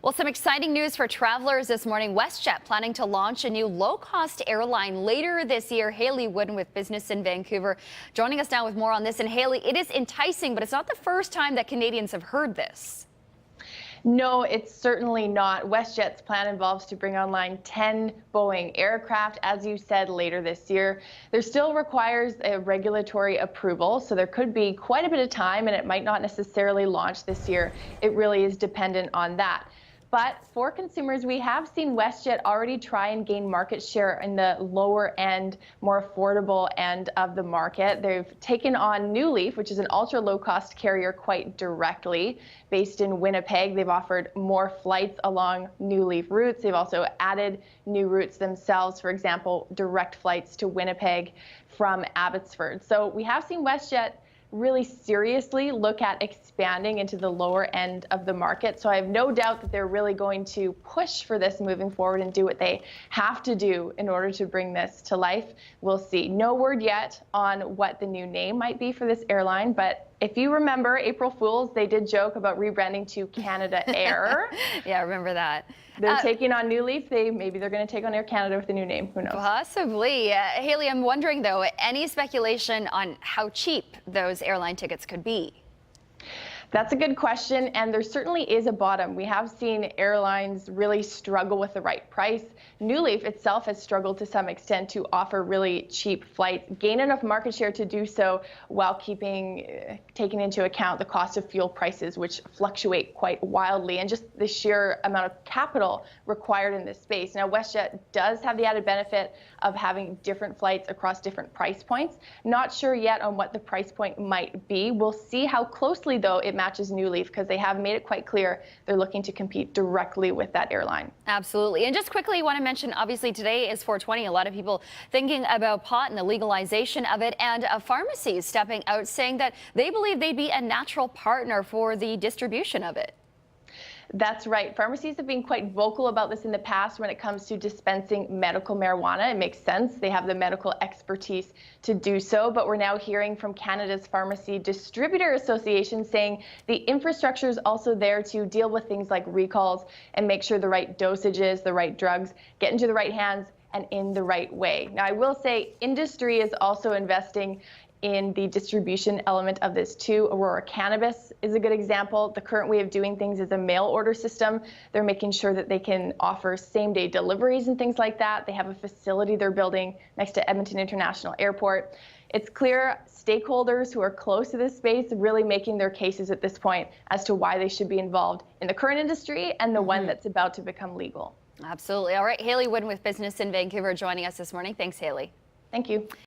Well, some exciting news for travelers this morning. WestJet planning to launch a new low-cost airline later this year. Haley Wooden with Business in Vancouver joining us now with more on this. And Haley, it is enticing, but it's not the first time that Canadians have heard this. No, it's certainly not. WestJet's plan involves to bring online 10 Boeing aircraft, as you said, later this year. There still requires a regulatory approval, so there could be quite a bit of time, and it might not necessarily launch this year. It really is dependent on that. But for consumers, we have seen WestJet already try and gain market share in the lower end, more affordable end of the market. They've taken on New Leaf, which is an ultra low cost carrier, quite directly. Based in Winnipeg, they've offered more flights along New Leaf routes. They've also added new routes themselves, for example, direct flights to Winnipeg from Abbotsford. So we have seen WestJet really seriously look at expanding into the lower end of the market. So I have no doubt that they're really going to push for this moving forward and do what they have to do in order to bring this to life. We'll see. No word yet on what the new name might be for this airline, but if you remember April Fools, they did joke about rebranding to Canada Air. Yeah, I remember that. They're taking on New Leaf. Maybe they're going to take on Air Canada with a new name. Who knows? Possibly. Haley, I'm wondering, though, any speculation on how cheap those airline tickets could be? That's a good question, and there certainly is a bottom. We have seen airlines really struggle with the right price. New Leaf itself has struggled to some extent to offer really cheap flights, gain enough market share to do so while taking into account the cost of fuel prices, which fluctuate quite wildly, and just the sheer amount of capital required in this space. Now, WestJet does have the added benefit of having different flights across different price points. Not sure yet on what the price point might be. We'll see how closely, though, it matches New Leaf, because they have made it quite clear they're looking to compete directly with that airline. Absolutely. And just quickly, I want to mention, obviously, today is 420. A lot of people thinking about pot and the legalization of it, and pharmacies stepping out saying that they believe they'd be a natural partner for the distribution of it. That's right. Pharmacies have been quite vocal about this in the past when it comes to dispensing medical marijuana. It makes sense. They have the medical expertise to do so. But we're now hearing from Canada's Pharmacy Distributor Association saying the infrastructure is also there to deal with things like recalls and make sure the right dosages, the right drugs get into the right hands and in the right way. Now, I will say industry is also investing in the distribution element of this too. Aurora Cannabis is a good example. The current way of doing things is a mail order system. They're making sure that they can offer same-day deliveries and things like that. They have a facility they're building next to Edmonton International Airport. It's clear stakeholders who are close to this space really making their cases at this point as to why they should be involved in the current industry and the one that's about to become legal. Absolutely. All right, Haley Wooden with Business in Vancouver joining us this morning. Thanks, Haley. Thank you.